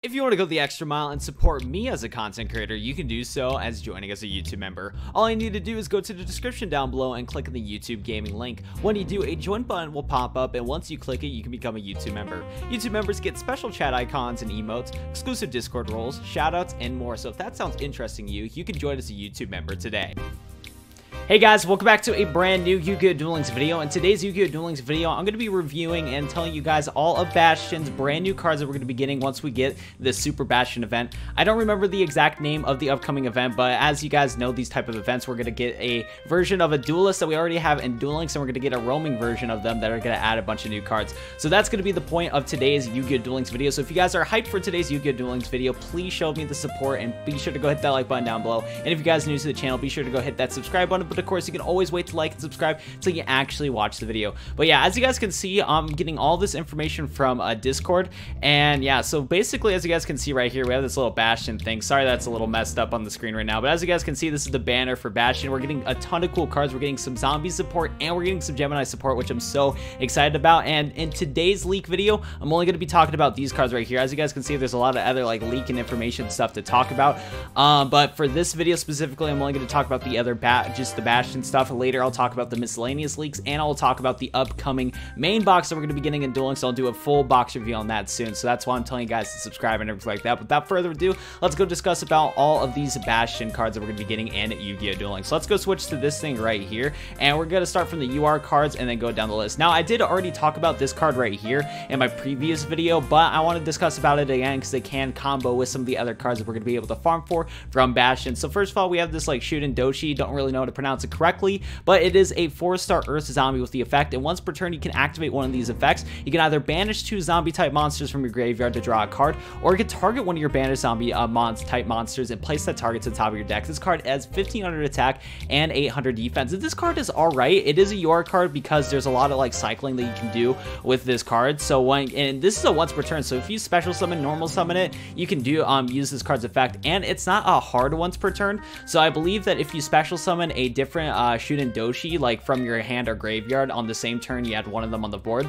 If you want to go the extra mile and support me as a content creator, you can do so as joining as a YouTube member. All you need to do is go to the description down below and click on the YouTube gaming link. When you do, a join button will pop up, and once you click it, you can become a YouTube member. YouTube members get special chat icons and emotes, exclusive Discord roles, shoutouts, and more. So if that sounds interesting to you, you can join as a YouTube member today. Hey guys, welcome back to a brand new Yu-Gi-Oh! Duel Links video. In today's Yu-Gi-Oh! Duel Links video, I'm going to be reviewing and telling you guys all of Bastion's brand new cards that we're going to be getting once we get the Super Bastion event. I don't remember the exact name of the upcoming event, but as you guys know, these type of events, we're going to get a version of a duelist that we already have in Duel Links, and we're going to get a roaming version of them that are going to add a bunch of new cards. So that's going to be the point of today's Yu-Gi-Oh! Duel Links video. So if you guys are hyped for today's Yu-Gi-Oh! Duel Links video, please show me the support and be sure to go hit that like button down below. And if you guys are new to the channel, be sure to go hit that subscribe button. But of course, you can always wait to like and subscribe until you actually watch the video. But yeah, as you guys can see, I'm getting all this information from Discord, and yeah, so basically, as you guys can see right here, we have this little Bastion thing. Sorry that's a little messed up on the screen right now, but as you guys can see, this is the banner for Bastion. We're getting a ton of cool cards. We're getting some zombie support, and we're getting some Gemini support, which I'm so excited about. And in today's leak video, I'm only going to be talking about these cards right here. As you guys can see, there's a lot of other like leak and information stuff to talk about, but for this video specifically, I'm only going to talk about the other just the Bastion stuff. Later, I'll talk about the miscellaneous leaks, and I'll talk about the upcoming main box that we're going to be getting in Duel Links. So I'll do a full box review on that soon. So that's why I'm telling you guys to subscribe and everything like that. But without further ado, let's go discuss about all of these Bastion cards that we're going to be getting in Yu-Gi-Oh! Duel Links. So let's go switch to this thing right here, and we're going to start from the UR cards and then go down the list. Now, I did already talk about this card right here in my previous video, but I want to discuss about it again because they can combo with some of the other cards that we're going to be able to farm for from Bastion. So first of all, we have this like Shuden Doshi. Don't really know how to pronounce it correctly, but it is a 4-star Earth zombie with the effect, and once per turn you can activate one of these effects. You can either banish 2 zombie type monsters from your graveyard to draw a card, or you can target one of your banished zombie type monsters and place that target to the top of your deck. This card has 1500 attack and 800 defense. And this card is alright. It is a UR card because there's a lot of like cycling that you can do with this card. So and this is a once per turn, so if you special summon, normal summon it, you can do use this card's effect, and it's not a hard once per turn. So I believe that if you special summon a different Shuden Doshi like from your hand or graveyard on the same turn you had one of them on the board,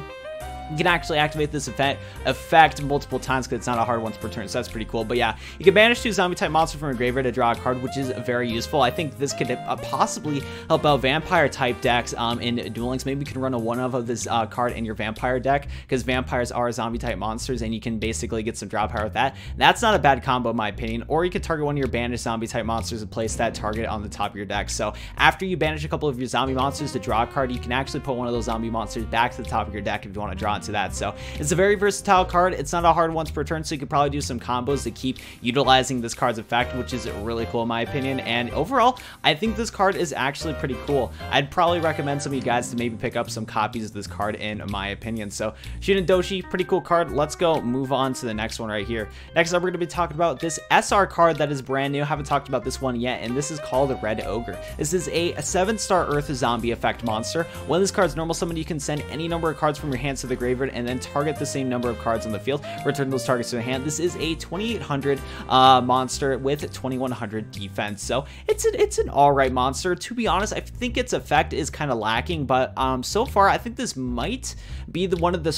you can actually activate this effect multiple times because it's not a hard once per turn, so that's pretty cool. But yeah, you can banish 2 zombie type monsters from a graveyard to draw a card, which is very useful. I think this could possibly help out vampire type decks in Duel Links. Maybe you can run a one-of this card in your vampire deck because vampires are zombie type monsters, and you can basically get some draw power with that. That's not a bad combo in my opinion. Or you could target one of your banished zombie type monsters and place that target on the top of your deck. So after you banish a couple of your zombie monsters to draw a card, you can actually put one of those zombie monsters back to the top of your deck if you want to draw into that. So it's a very versatile card. It's not a hard once per turn, so you could probably do some combos to keep utilizing this card's effect, which is really cool in my opinion. And overall, I think this card is actually pretty cool. I'd probably recommend some of you guys to maybe pick up some copies of this card in my opinion. So Shuden Doshi, pretty cool card. Let's go move on to the next one right here. Next up, we're going to be talking about this SR card that is brand new. I haven't talked about this one yet, and this is called Red Ogre. This is a 7-star Earth zombie effect monster. When this card's normal summon, you can send any number of cards from your hands to the graveyard and then target the same number of cards on the field. Return those targets to the hand. This is a 2800 monster with 2100 defense. So it's an alright monster. To be honest, I think its effect is kind of lacking, but so far I think this might be one of the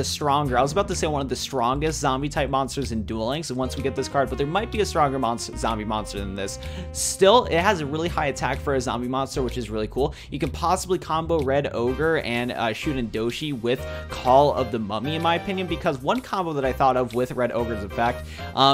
stronger. I was about to say one of the strongest zombie type monsters in Duel Links once we get this card, but there might be a stronger zombie monster than this. Still, it has a really high attack for a zombie monster, which is really cool. You can possibly combo Red Ogre and Shuden Doshi with Call of the Mummy in my opinion, because one combo that I thought of with Red Ogre's effect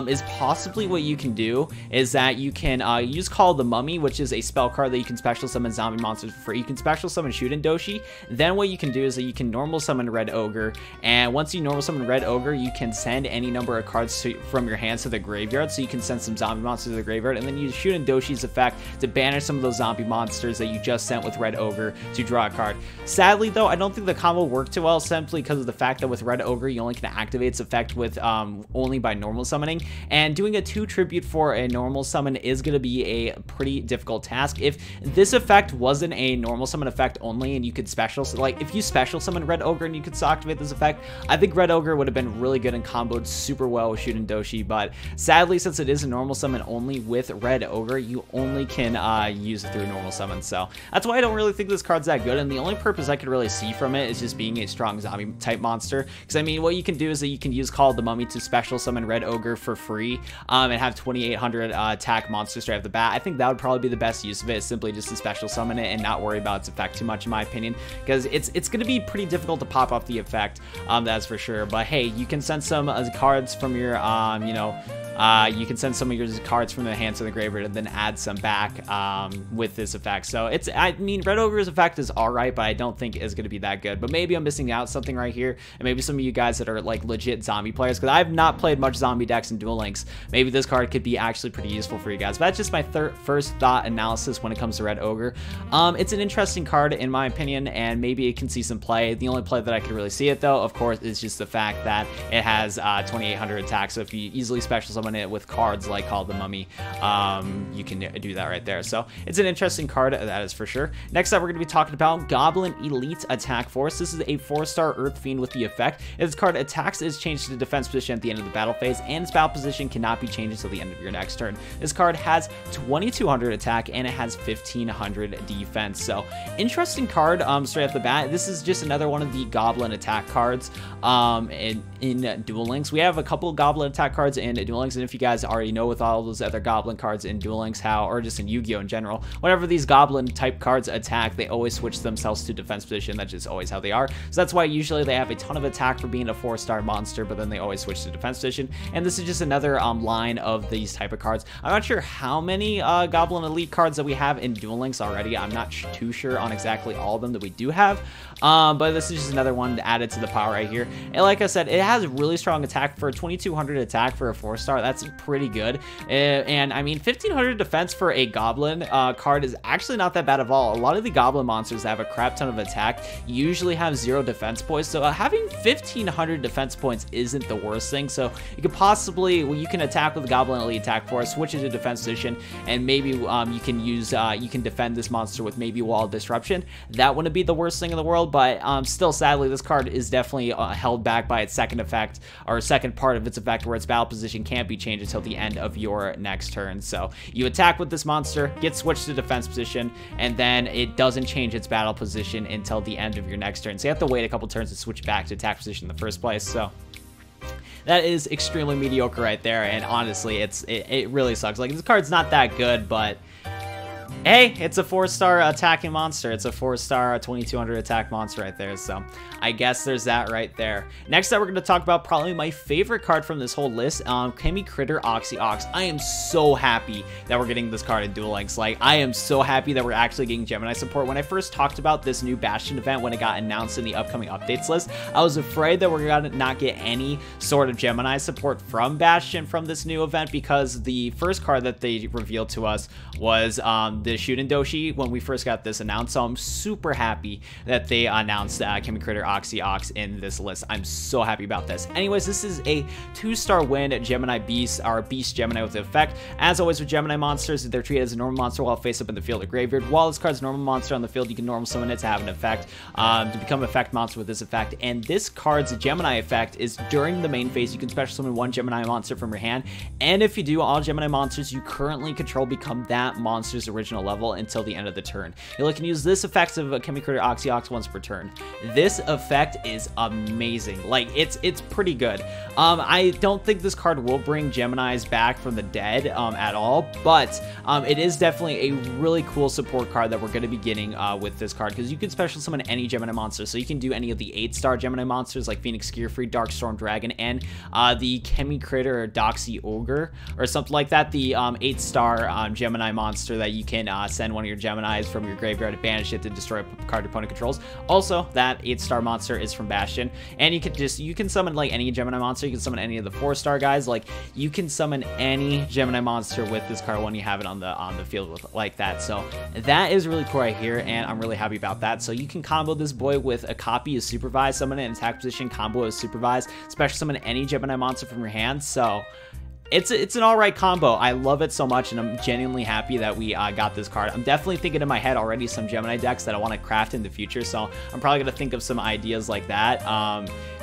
is possibly what you can do is that you can use Call of the Mummy, which is a spell card that you can special summon zombie monsters for free. You can special summon Shuden Doshi. Then what you can do is that you can normal summon Red Ogre, and once you normal summon Red Ogre, you can send any number of cards from your hands to the graveyard, so you can send some zombie monsters to the graveyard, and then use Shuden Doshi's effect to banish some of those zombie monsters that you just sent with Red Ogre to draw a card. Sadly though, I don't think the combo worked too well simply because of the fact that with Red Ogre, you only can activate its effect with only by normal summoning, and doing a 2 tribute for a normal summon is going to be a pretty difficult task. If this effect wasn't a normal summon effect only, and you could special, like if you special summon Red Ogre and you could activate this effect, I think Red Ogre would have been really good and comboed super well with Shuden Doshi. But sadly, since it is a normal summon only with Red Ogre, you only can use it through normal summon. So that's why I don't really think this card's that good, and the only purpose I could really see from it is just being a strong zombie Mummy type monster. Because I mean, what you can do is that you can use Call of the Mummy to special summon Red Ogre for free, and have 2800 attack monsters straight off the bat. I think that would probably be the best use of it, simply just to special summon it and not worry about its effect too much, in my opinion, because it's going to be pretty difficult to pop off the effect, that's for sure. But hey, you can send some cards from your you can send some of your cards from the hand to the graveyard and then add some back with this effect. So I mean, Red Ogre's effect is alright, but I don't think it's going to be that good. But maybe I'm missing out something right here, and maybe some of you guys that are like legit zombie players, because I've not played much zombie decks in Duel Links, maybe this card could be actually pretty useful for you guys. But that's just my first thought analysis when it comes to Red Ogre. It's an interesting card in my opinion, and maybe it can see some play. The only play that I could really see it though, of course, is just the fact that it has 2800 attack. So if you easily special summon it with cards like Call of the Mummy, you can do that right there. So it's an interesting card, that is for sure. Next up, we're going to be talking about Goblin Elite Attack Force. This is a 4-star Earth Fiend with the effect. If this card attacks, it is changed to defense position at the end of the battle phase, and its battle position cannot be changed until the end of your next turn. This card has 2200 attack and it has 1500 defense. So interesting card straight off the bat. This is just another one of the Goblin attack cards in Duel Links. We have a couple of Goblin attack cards in Duel Links, and if you guys already know with all those other Goblin cards in Duel Links how, or just in Yu-Gi-Oh in general, whenever these Goblin type cards attack, they always switch themselves to defense position. That's just always how they are. So that's why usually they have a ton of attack for being a 4-star monster, but then they always switch to defense position. And this is just another line of these type of cards. I'm not sure how many Goblin Elite cards that we have in Duel Links already. I'm not too sure on exactly all of them that we do have, but this is just another one added to the pile right here. And like I said, it has really strong attack for 2200 attack for a 4-star. That's pretty good. And I mean, 1500 defense for a Goblin card is actually not that bad at all. A lot of the Goblin monsters that have a crap ton of attack usually have 0 defense points, so having 1500 defense points isn't the worst thing. So you could possibly, well, you can attack with Goblin Elite Attack Force, switch into defense position, and maybe you can use you can defend this monster with maybe Wall of Disruption. That wouldn't be the worst thing in the world, but still, sadly, this card is definitely held back by its second effect, or second part of its effect, where its battle position can't be changed until the end of your next turn. So you attack with this monster, get switched to defense position, and then it doesn't change its battle position until the end of your next turn. So you have to wait a couple turns to switch back to attack position in the first place. So that is extremely mediocre right there, and honestly, it really sucks. Like, this card's not that good, but hey, it's a 4-star attacking monster. It's a 4-star 2200 attack monster right there. So I guess there's that right there. Next up, we're going to talk about probably my favorite card from this whole list, Chemicritter Oxyox. I am so happy that we're getting this card in Duel Links. Like, I am so happy that we're actually getting Gemini support. When I first talked about this new Bastion event, when it got announced in the upcoming updates list, I was afraid that we're going to not get any sort of Gemini support from Bastion from this new event, because the first card that they revealed to us was the Shuden Doshi when we first got this announced. So I'm super happy that they announced Chemicritter Oxyox in this list. I'm so happy about this. Anyways, this is a 2-star win Gemini Beast, or Beast Gemini with the effect. As always with Gemini monsters, they're treated as a normal monster while face up in the field or graveyard. While this card's a normal monster on the field, you can normal summon it to have an effect, to become an effect monster with this effect. And this card's Gemini effect is during the main phase, you can special summon 1 Gemini monster from your hand. And if you do, all Gemini monsters you currently control become that monster's original level until the end of the turn. You can use this effect of Chemicritter Oxyox once per turn. This effect is amazing. Like, it's pretty good. I don't think this card will bring Geminis back from the dead at all, but it is definitely a really cool support card that we're going to be getting with this card, because you can special summon any Gemini monster. So you can do any of the 8-star Gemini monsters like Phoenix Gearfree, Darkstorm Dragon, and the Chemicritter Doxy Ogre or something like that. The 8-star Gemini monster that you can send one of your Geminis from your graveyard to banish it to destroy a card your opponent controls. Also, that 8-star monster is from Bastion, and you can summon like any Gemini monster. You can summon any of the 4-star guys. Like, you can summon any Gemini monster with this card when you have it on the field with like that. So that is really cool right here, and I'm really happy about that. So you can combo this boy with a copy of Supervise, summon it in attack position, combo of Supervise, special summon any Gemini monster from your hand. So it's an alright combo. I love it so much, and I'm genuinely happy that we got this card. I'm definitely thinking in my head already some Gemini decks that I want to craft in the future, so I'm probably going to think of some ideas like that.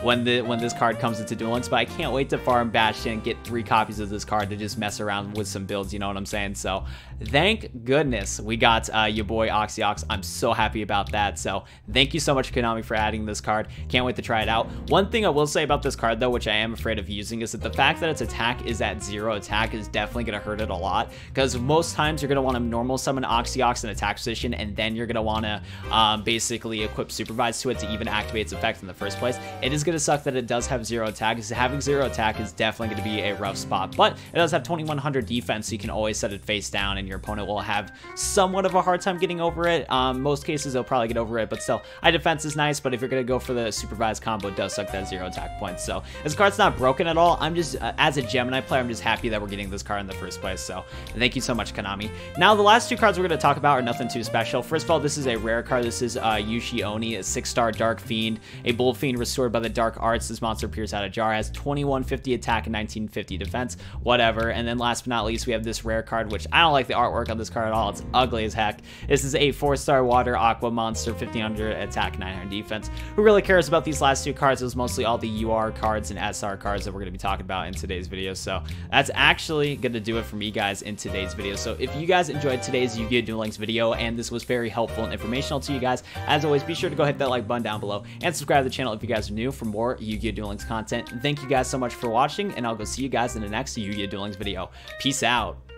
when this card comes into Duel Links, but I can't wait to farm Bastion and get 3 copies of this card to just mess around with some builds, you know what I'm saying? So thank goodness we got your boy Oxyox. I'm so happy about that. So thank you so much, Konami, for adding this card. Can't wait to try it out. One thing I will say about this card, though, which I am afraid of using, is that the fact that its attack is at 0 attack is definitely going to hurt it a lot, because most times you're going to want to normal summon Oxyox in attack position, and then you're going to want to basically equip Supervise to it to even activate its effect in the first place. It is going to suck that it does have 0 attack, because having 0 attack is definitely going to be a rough spot, but it does have 2100 defense, so you can always set it face down, and your opponent will have somewhat of a hard time getting over it. Most cases they'll probably get over it, but still, high defense is nice, but if you're going to go for the Supervise combo, it does suck that 0 attack points. So this card's not broken at all. I'm just, as a Gemini player, I'm just happy that we're getting this card in the first place, so thank you so much, Konami. Now, the last 2 cards we're going to talk about are nothing too special. First of all, this is a rare card. This is Yushi Oni, a 6-star Dark Fiend, a Bull Fiend restored by the Dark Arts. This monster appears out of jar, has 2150 attack and 1950 defense, whatever. And then last but not least, we have this rare card, which I don't like the artwork on this card at all. It's ugly as heck. This is a 4-star Water Aqua monster, 1500 attack, 900 defense. Who really cares about these last 2 cards? It was mostly all the UR cards and SR cards that we're going to be talking about in today's video. So that's actually going to do it for me, guys, in today's video. So if you guys enjoyed today's Yu-Gi-Oh! Duel Links video and this was very helpful and informational to you guys, as always, be sure to go hit that like button down below and subscribe to the channel if you guys are new for more Yu-Gi-Oh! Duel Links content. And thank you guys so much for watching, and I'll go see you guys in the next Yu-Gi-Oh! Duel Links video. Peace out.